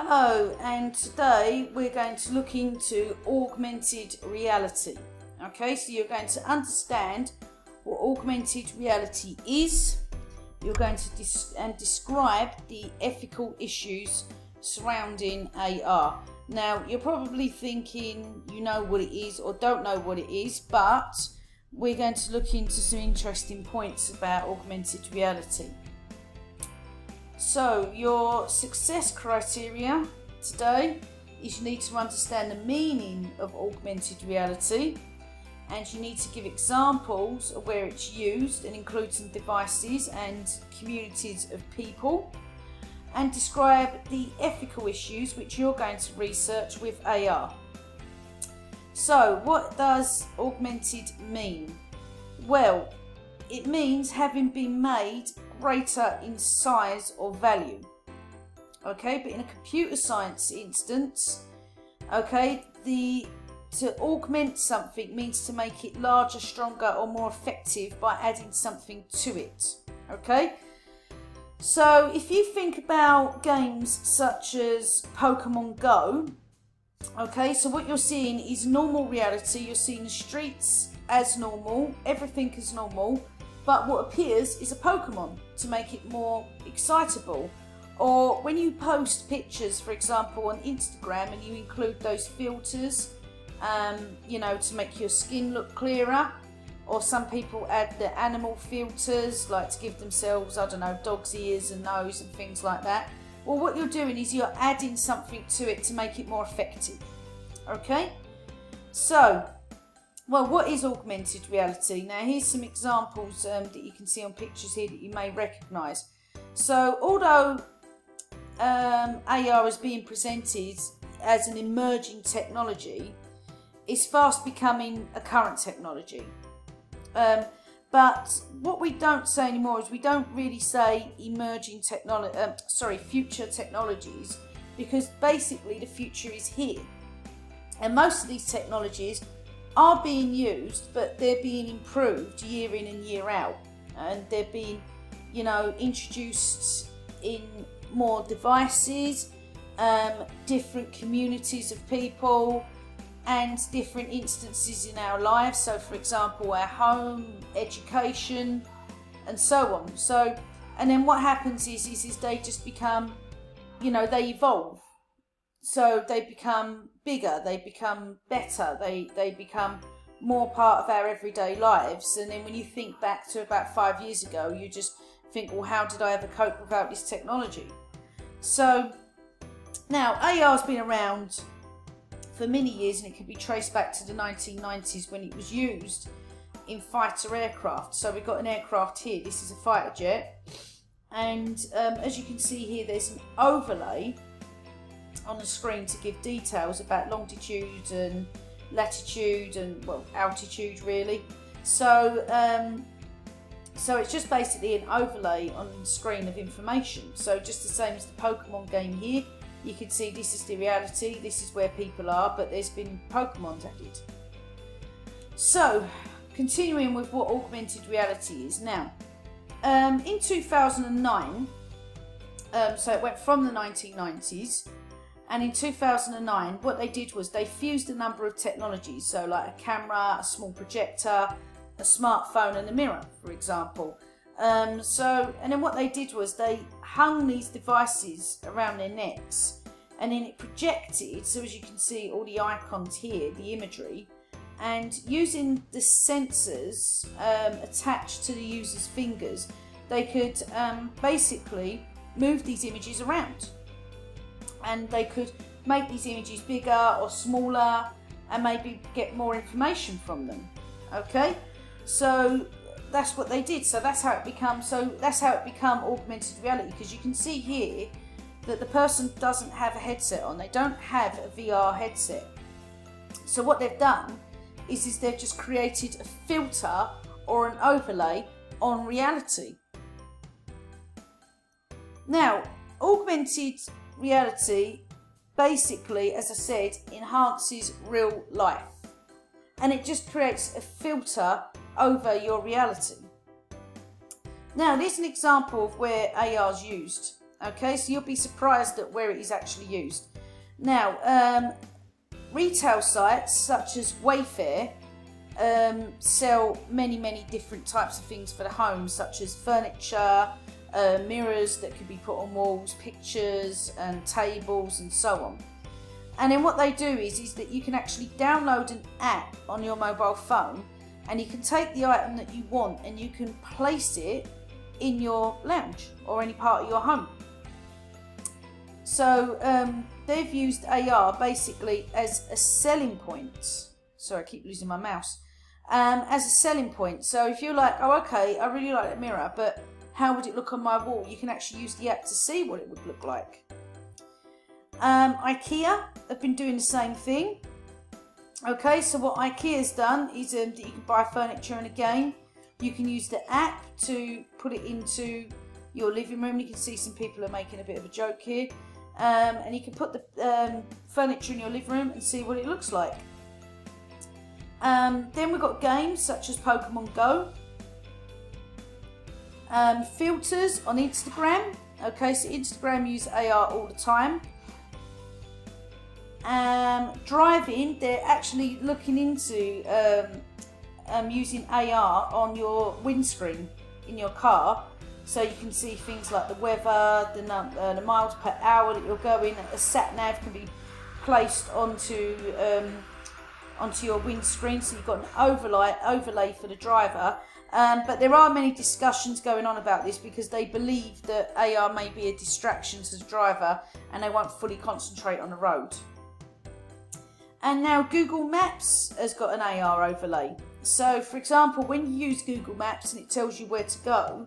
Hello, and today we're going to look into augmented reality. Okay, so you're going to understand what augmented reality is. You're going to describe the ethical issues surrounding AR. Now, you're probably thinking you know what it is or don't know what it is, but we're going to look into some interesting points about augmented reality. So, your success criteria today is you need to understand the meaning of augmented reality, and you need to give examples of where it's used and include some devices and communities of people, and describe the ethical issues which you're going to research with AR. So, what does augmented mean? Well, it means having been made greater in size or value. Okay, but in a computer science instance, okay, to augment something means to make it larger, stronger, or more effective by adding something to it. Okay, so if you think about games such as Pokemon Go, okay, so what you're seeing is normal reality. You're seeing the streets as normal, everything is normal, but what appears is a Pokemon to make it more excitable. Or when you post pictures, for example, on Instagram, and you include those filters, to make your skin look clearer. Or some people add the animal filters, like to give themselves, dog's ears and nose and things like that. Well, what you're doing is you're adding something to it to make it more effective. Okay? So, what is augmented reality? Now, here's some examples that you can see on pictures here that you may recognise. So, although AR is being presented as an emerging technology, it's fast becoming a current technology. But what we don't say anymore is we don't really say future technologies, because basically the future is here. And most of these technologies are being used, but they're being improved year in and year out, and they're being, introduced in more devices, different communities of people, and different instances in our lives. So, for example, our home, education, and so on. So, and then what happens is they just become, they evolve. So they become bigger, they become better, they become more part of our everyday lives. And then when you think back to about 5 years ago, you just think, well, how did I ever cope without this technology? So now AR's been around for many years, and it can be traced back to the 1990s when it was used in fighter aircraft. So we've got an aircraft here, this is a fighter jet, and as you can see here, there's an overlay on the screen to give details about longitude and latitude and altitude really. So it's just basically an overlay on the screen of information. So just the same as the Pokemon game here, you can see this is the reality, this is where people are, but there's been Pokemon added. So continuing with what augmented reality is now. In 2009, so it went from the 1990s, and in 2009, what they did was they fused a number of technologies, so like a camera, a small projector, a smartphone, and a mirror, for example. And then what they did was they hung these devices around their necks, and then it projected, so as you can see all the icons here, the imagery, and using the sensors attached to the user's fingers, they could basically move these images around. And they could make these images bigger or smaller, and maybe get more information from them. Okay, so that's what they did. So that's how it became augmented reality, because you can see here that the person doesn't have a headset on. They don't have a VR headset. So what they've done is they've just created a filter or an overlay on reality. Now, augmented reality basically, as I said, enhances real life, and it just creates a filter over your reality. Now, there's an example of where AR is used. Okay, so you'll be surprised at where it is actually used. Now, retail sites such as Wayfair sell many different types of things for the home, such as furniture, mirrors that could be put on walls, pictures and tables and so on. And then what they do is that you can actually download an app on your mobile phone, and you can take the item that you want and you can place it in your lounge or any part of your home. So they've used AR basically as a selling point. Sorry, I keep losing my mouse. As a selling point. So if you're like, oh, okay, I really like that mirror, but how would it look on my wall? You can actually use the app to see what it would look like. IKEA have been doing the same thing. Okay, so what IKEA's done is that you can buy furniture, and again, you can use the app to put it into your living room. You can see some people are making a bit of a joke here. And you can put the furniture in your living room and see what it looks like. Then we've got games such as Pokemon Go. Filters on Instagram. Okay, so Instagram use AR all the time. Driving, they're actually looking into using AR on your windscreen in your car, so you can see things like the weather, the miles per hour that you're going. A sat nav can be placed onto your windscreen, so you've got an overlay for the driver. But there are many discussions going on about this because they believe that AR may be a distraction to the driver and they won't fully concentrate on the road. And now Google Maps has got an AR overlay. So for example, when you use Google Maps and it tells you where to go,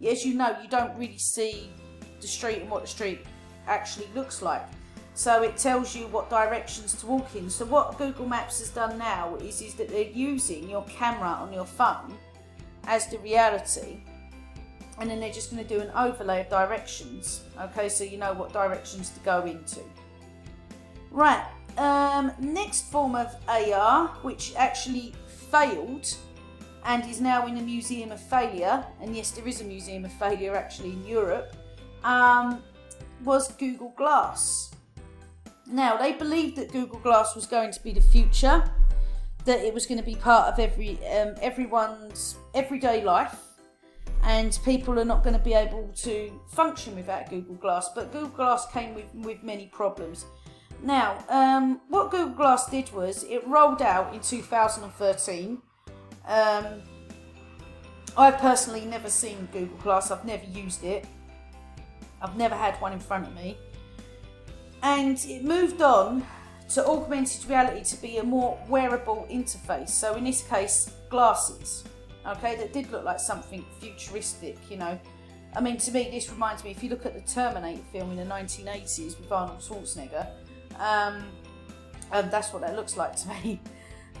as you know, you don't really see the street and what the street actually looks like. So it tells you what directions to walk in. So what Google Maps has done now is that they're using your camera on your phone as the reality, and then they're just going to do an overlay of directions. Okay, so you know what directions to go into. Right, next form of AR, which actually failed and is now in a museum of failure, and yes, there is a museum of failure actually in Europe, was Google Glass. Now, they believed that Google Glass was going to be the future, that it was going to be part of everyone's everyday life, and people are not going to be able to function without Google Glass. But Google Glass came with many problems. Now, what Google Glass did was it rolled out in 2013. I've personally never seen Google Glass. I've never used it. I've never had one in front of me. And it moved on to augmented reality to be a more wearable interface. So in this case, glasses, okay, that did look like something futuristic, you know. I mean, to me, this reminds me, if you look at the Terminator film in the 1980s with Arnold Schwarzenegger, that's what that looks like to me.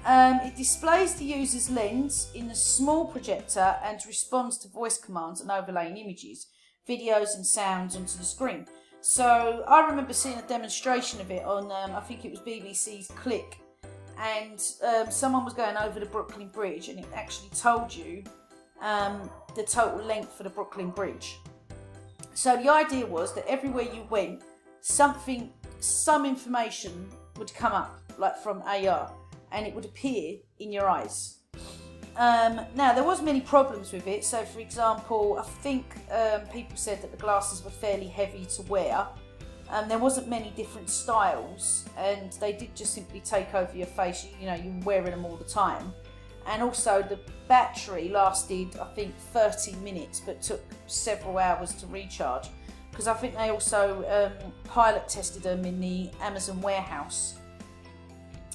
It displays the user's lens in a small projector and responds to voice commands and overlaying images, videos and sounds onto the screen. So I remember seeing a demonstration of it on, I think it was BBC's Click, and someone was going over the Brooklyn Bridge, and it actually told you the total length for the Brooklyn Bridge. So the idea was that everywhere you went, some information would come up, like from AR, and it would appear in your eyes. Now, there was many problems with it. So, for example, I think people said that the glasses were fairly heavy to wear. There wasn't many different styles, and they did just simply take over your face. You know, you're wearing them all the time. And also, the battery lasted, I think, 30 minutes, but took several hours to recharge. Because I think they also pilot tested them in the Amazon warehouse.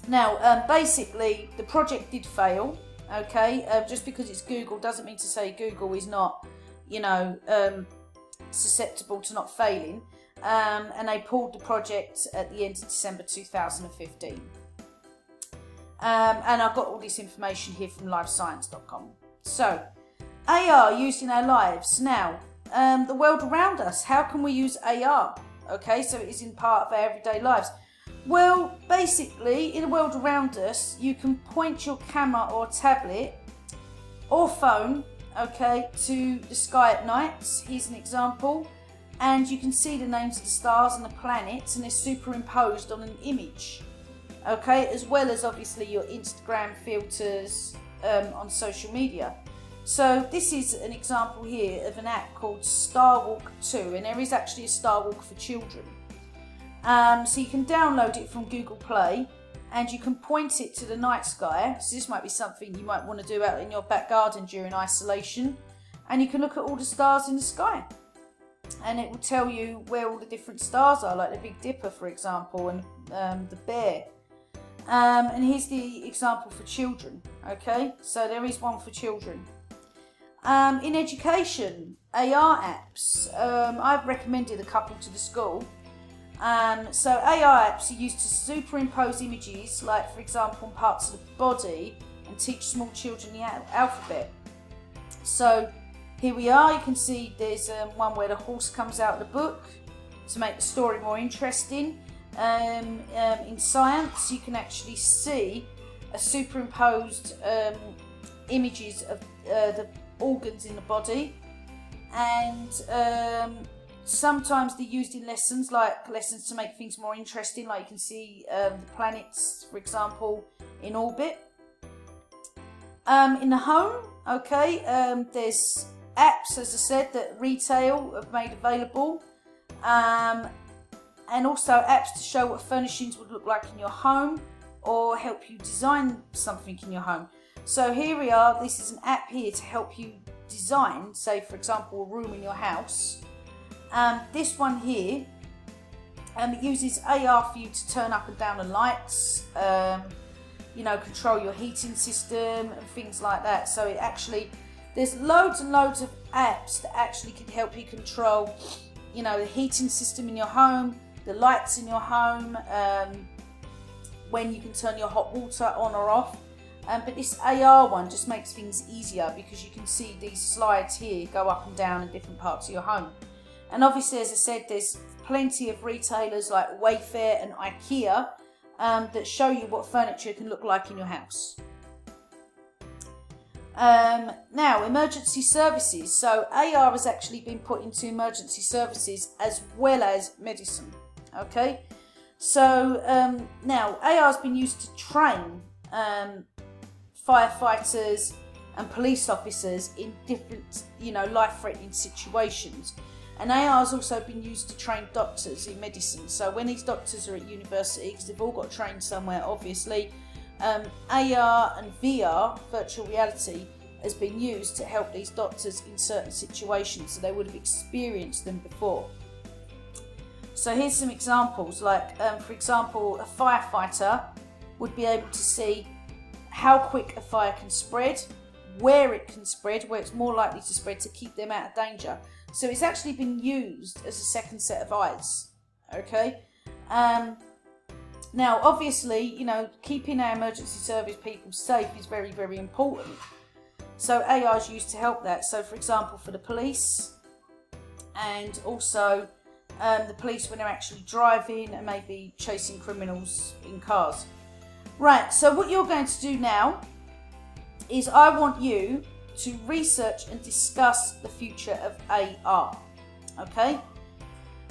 Now, basically, the project did fail. Okay, just because it's Google doesn't mean to say Google is not, you know, susceptible to not failing. And they pulled the project at the end of December 2015. And I've got all this information here from livescience.com. So, AR used in our lives. Now, the world around us, how can we use AR? Okay, so it is in part of our everyday lives. Well, basically, in the world around us, you can point your camera or tablet or phone, okay, to the sky at night. Here's an example. and you can see the names of the stars and the planets, and they're superimposed on an image. Okay, as well as obviously your Instagram filters on social media. So this is an example here of an app called Starwalk 2, and there is actually a Starwalk for children. So you can download it from Google Play, and you can point it to the night sky. So this might be something you might want to do out in your back garden during isolation, and you can look at all the stars in the sky, and it will tell you where all the different stars are, like the Big Dipper, for example, and the Bear. And here's the example for children. Okay, so there is one for children. In education, AR apps. I've recommended a couple to the school. So AR apps are used to superimpose images, like for example, on parts of the body, and teach small children the alphabet. So here we are. You can see there's one where the horse comes out of the book to make the story more interesting. In science, you can actually see a superimposed images of the organs in the body, and sometimes they're used in lessons, like lessons to make things more interesting, like you can see the planets, for example, in orbit. In the home, okay, there's apps, as I said, that retail have made available. And also apps to show what furnishings would look like in your home, or help you design something in your home. So here we are, this is an app here to help you design, say for example, a room in your house. This one here, it uses AR for you to turn up and down the lights, control your heating system and things like that. So it actually, there's loads and loads of apps that actually can help you control, the heating system in your home, the lights in your home, when you can turn your hot water on or off. But this AR one just makes things easier, because you can see these slides here go up and down in different parts of your home. And obviously, as I said, there's plenty of retailers like Wayfair and IKEA that show you what furniture can look like in your house. Now, emergency services. So AR has actually been put into emergency services as well as medicine. Okay, so now AR has been used to train firefighters and police officers in different, life-threatening situations. And AR has also been used to train doctors in medicine. So when these doctors are at university, because they've all got trained somewhere, obviously, AR and VR, virtual reality, has been used to help these doctors in certain situations, so they would have experienced them before. So here's some examples, like for example, a firefighter would be able to see how quick a fire can spread, where it can spread, where it's more likely to spread, to keep them out of danger. So it's actually been used as a second set of eyes. Okay. Now, obviously, keeping our emergency service people safe is very, very important. So AR is used to help that. So, for example, for the police, and also the police when they're actually driving and maybe chasing criminals in cars. Right, so what you're going to do now is I want you to research and discuss the future of AR. Okay?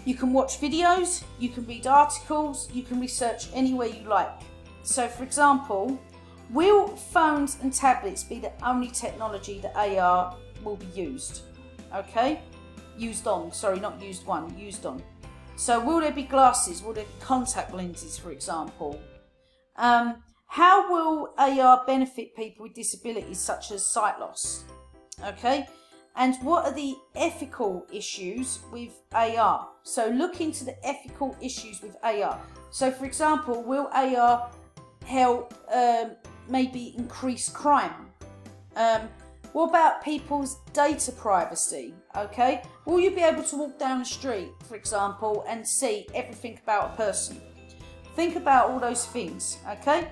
You can watch videos, you can read articles, you can research anywhere you like. So, for example, will phones and tablets be the only technology that AR will be used? Okay? Used on, sorry, not used on, used on. So will there be glasses? Will there be contact lenses, for example? How will AR benefit people with disabilities such as sight loss? Okay? And what are the ethical issues with AR? So look into the ethical issues with AR. So for example, will AR help maybe increase crime? What about people's data privacy? Okay, will you be able to walk down the street, for example, and see everything about a person? Think about all those things. Okay,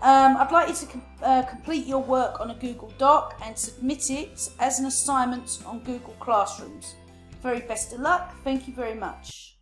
I'd like you to complete your work on a Google Doc and submit it as an assignment on Google Classrooms. Very best of luck. Thank you very much.